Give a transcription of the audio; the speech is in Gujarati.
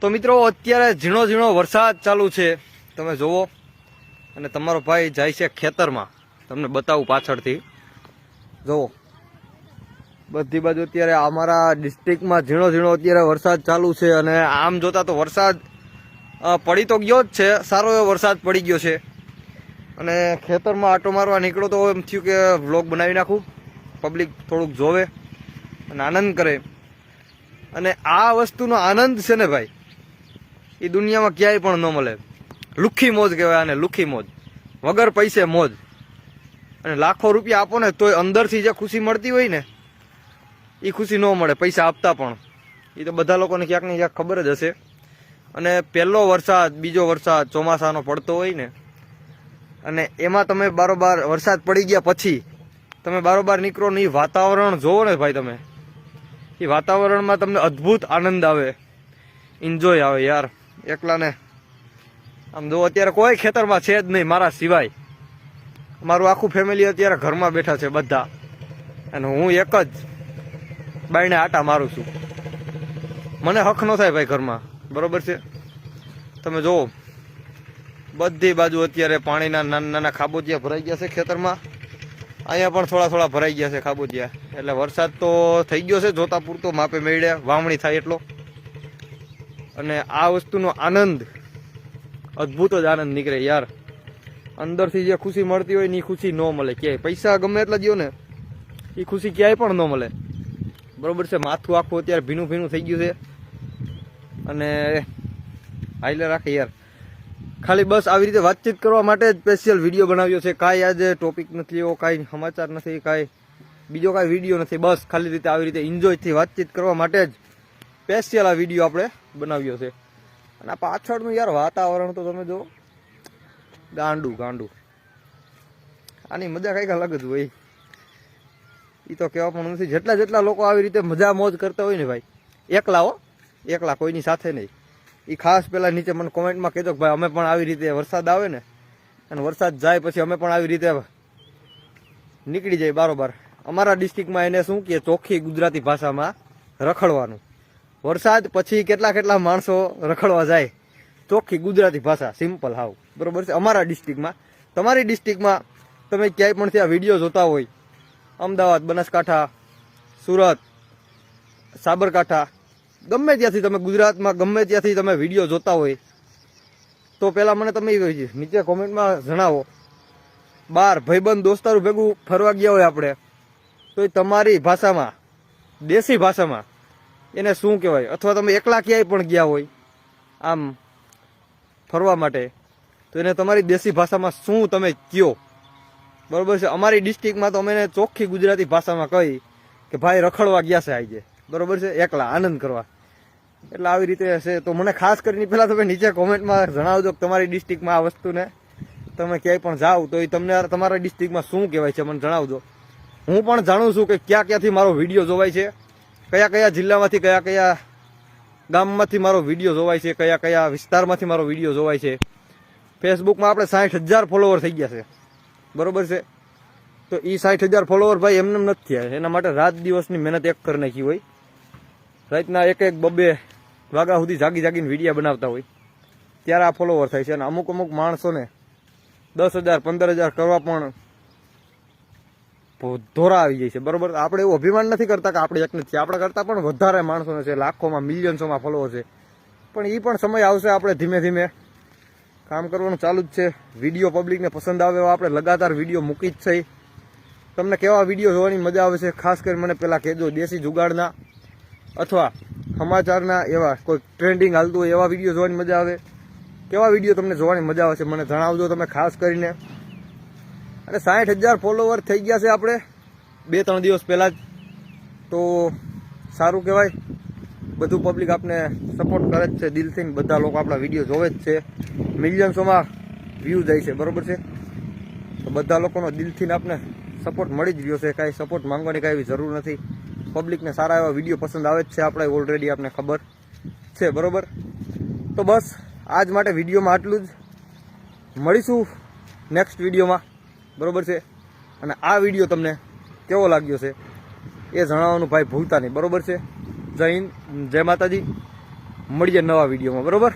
તો મિત્રો અત્યારે ઝીણો ઝીણો વરસાદ ચાલુ છે, તમે જોવો. અને તમારો ભાઈ જાય છે ખેતરમાં, તમને બતાવું પાછળથી. જોવો બધી બાજુ અત્યારે અમારા ડિસ્ટ્રિક્ટમાં ઝીણો ઝીણો અત્યારે વરસાદ ચાલુ છે. અને આમ જોતા તો વરસાદ પડી તો ગયો જ છે, સારો એવો વરસાદ પડી ગયો છે. અને ખેતરમાં આટો મારવા નીકળો તો એમ થયું કે વ્લોગ બનાવી નાખું, પબ્લિક થોડુંક જોવે અને આનંદ કરે. અને આ વસ્તુનો આનંદ છે ને ભાઈ, એ દુનિયામાં ક્યાંય પણ ન મળે. લુખ્ખી મોજ કહેવાય આને, લુખ્ખી મોજ, વગર પૈસે મોજ. અને લાખો રૂપિયા આપો ને તોય અંદરથી જે ખુશી મળતી હોય ને, એ ખુશી ન મળે પૈસા આપતા પણ. એ તો બધા લોકોને ક્યાંક ને ક્યાંક ખબર જ હશે. અને પહેલો વરસાદ, બીજો વરસાદ ચોમાસાનો પડતો હોય ને, અને એમાં તમે બારોબાર વરસાદ પડી ગયા પછી તમે બારોબાર નીકળો ને એ વાતાવરણ જોવો ને ભાઈ, તમે એ વાતાવરણમાં તમને અદ્ભુત આનંદ આવે, એન્જોય આવે યાર. એકલાને આમ જો અત્યારે કોઈ ખેતરમાં છે જ નહીં મારા સિવાય. મારું આખું ફેમિલી અત્યારે ઘરમાં બેઠા છે બધા, અને હું એક જ બાયણે આટા મારું છું. મને હક ન થાય ભાઈ ઘરમાં, બરોબર છે. તમે જુઓ બધી બાજુ અત્યારે પાણીના નાના નાના ખાબોચિયા ભરાઈ ગયા છે ખેતરમાં. અહીંયા પણ થોડા થોડા ભરાઈ ગયા છે ખાબોચિયા. એટલે વરસાદ તો થઈ ગયો છે જોતા પૂરતો, માપે મેળ્યા વાવણી થાય એટલો. અને આ વસ્તુનો આનંદ, અદ્ભુત જ આનંદ નીકળે યાર. અંદરથી જે ખુશી મળતી હોય ને એ ખુશી ન મળે ક્યાંય. પૈસા ગમે એટલા દો ને, એ ખુશી ક્યાંય પણ ન મળે, બરોબર છે. માથું આખું અત્યારે ભીનું ભીનું થઈ ગયું છે. અને હાઈલે રાખે યાર. ખાલી બસ આવી રીતે વાતચીત કરવા માટે જ સ્પેશિયલ વિડીયો બનાવ્યો છે. કાંઈ આજે ટોપિક નથી એવો, કાંઈ સમાચાર નથી, કાંઈ બીજો કાંઈ વિડીયો નથી. બસ ખાલી રીતે આવી રીતે એન્જોયથી વાતચીત કરવા માટે જ સ્પેશિયલ આ વિડીયો આપણે બનાવ્યો છે. અને આ પાછળનું યાર વાતાવરણ તો તમે જો, ગાંડું ગાંડું. આની મજા કંઈક અલગ જ હોય, એ તો કહેવા પણ નથી. જેટલા જેટલા લોકો આવી રીતે મજા મોજ કરતા હોય ને ભાઈ, એકલા હો, એકલા, કોઈની સાથે નહીં. એ ખાસ પહેલાં નીચે મને કોમેન્ટમાં કહેજો કે ભાઈ અમે પણ આવી રીતે વરસાદ આવે ને, અને વરસાદ જાય પછી અમે પણ આવી રીતે નીકળી જાય બારોબાર. અમારા ડિસ્ટ્રિક્ટમાં એને શું કહે, ચોખ્ખી ગુજરાતી ભાષામાં રખડવાનું. વરસાદ પછી કેટલા કેટલા માણસો રખડવા જાય, ચોખ્ખી ગુજરાતી ભાષા, સિમ્પલ હાવ, બરોબર છે. અમારા ડિસ્ટ્રિક્ટમાં, તમારી ડિસ્ટ્રિક્ટમાં તમે ક્યાંય પણ ત્યાં વિડીયો જોતા હોય, અમદાવાદ, બનાસકાંઠા, સુરત, સાબરકાંઠા, ગમે ત્યાંથી તમે ગુજરાતમાં ગમે ત્યાંથી તમે વિડીયો જોતા હોય, તો પહેલાં મને તમે નીચે કોમેન્ટમાં જણાવો. બહાર ભાઈબંધ દોસ્તારું ભેગું ફરવા ગયા હોય આપણે, તો એ તમારી ભાષામાં, દેશી ભાષામાં એને શું કહેવાય. અથવા તમે એકલા ક્યાંય પણ ગયા હોય આમ ફરવા માટે, તો એને તમારી દેશી ભાષામાં શું તમે કહો, બરોબર છે. અમારી ડિસ્ટ્રિક્ટમાં તો અમે એને ચોખ્ખી ગુજરાતી ભાષામાં કહી કે ભાઈ રખડવા ગયા છે આજે, બરોબર છે, એકલા આનંદ કરવા. એટલે આવી રીતે છે. તો મને ખાસ કરીને પહેલાં તમે નીચે કોમેન્ટમાં જણાવજો કે તમારી ડિસ્ટ્રિક્ટમાં આ વસ્તુને તમે ક્યાંય પણ જાઓ તો એ તમને તમારા ડિસ્ટ્રિક્ટમાં શું કહેવાય છે, મને જણાવજો. હું પણ જાણું છું કે ક્યાં ક્યાંથી મારો વિડીયો જોવાય છે, કયા કયા જિલ્લામાંથી, કયા કયા ગામમાંથી મારો વિડીયો જોવાય છે, કયા કયા વિસ્તારમાંથી મારો વિડીયો જોવાય છે. ફેસબુકમાં આપણે 60,000 ફોલોવર થઈ ગયા છે, બરોબર છે. તો એ 60,000 ફોલોવર ભાઈ એમને નથી થયા. એના માટે રાત દિવસની મહેનત એક કરી નાખી હોય. રાતના એક એક બબે વાગ્યા સુધી જાગી જાગીને વિડીયો બનાવતા હોય, ત્યારે આ ફોલોવર થાય છે. અને અમુક અમુક માણસોને 10,000 15,000 કરવા પણ ધોરા આવી જાય છે, બરોબર. આપણે એવું અભિમાન નથી કરતા કે આપણે એક નથી, આપણે કરતા પણ વધારે માણસોને છે, લાખોમાં મિલિયન્સોમાં ફોલોવર છે. પણ એ પણ સમય આવશે, આપણે ધીમે ધીમે કામ કરવાનું ચાલુ જ છે. વિડીયો પબ્લિકને પસંદ આવે એવા આપણે લગાતાર વિડીયો મૂકી જ છે. તમને કેવા વિડીયો જોવાની મજા આવે છે ખાસ કરીને મને પહેલાં કહેજો. દેશી જુગાડના અથવા સમાચારના એવા કોઈ ટ્રેન્ડિંગ હાલતું હોય એવા વિડીયો જોવાની મજા આવે, કેવા વિડીયો તમને જોવાની મજા આવે છે મને જણાવજો તમે ખાસ કરીને. અને 60,000 ફોલોવર થઈ ગયા છે આપણે 2-3 દિવસ પહેલાં જ, તો સારું કહેવાય. બધું પબ્લિક આપને સપોર્ટ કરે જ છે દિલથી, બધા લોકો આપણા વિડીયો જોવે જ છે, મિલિયન્સોમાં વ્યૂ જાય છે, બરોબર છે. તો બધા લોકોનો દિલથી આપને સપોર્ટ મળી જ રહ્યો છે, કાંઈ સપોર્ટ માંગવાની કાંઈ એવી જરૂર નથી. પબ્લિકને સારા એવા વિડીયો પસંદ આવે જ છે, આપણે ઓલરેડી આપને ખબર છે, બરોબર. તો બસ આજ માટે વિડીયોમાં આટલું જ. મળીશું નેક્સ્ટ વિડીયોમાં, બરોબર છે. અને આ વિડીયો તમને કેવો લાગ્યો છે એ જણાવવાનું ભાઈ ભૂલતા નહીં, બરોબર છે. જય હિન્દ, જય માતાજી. મળીએ નવા વિડીયોમાં, બરોબર.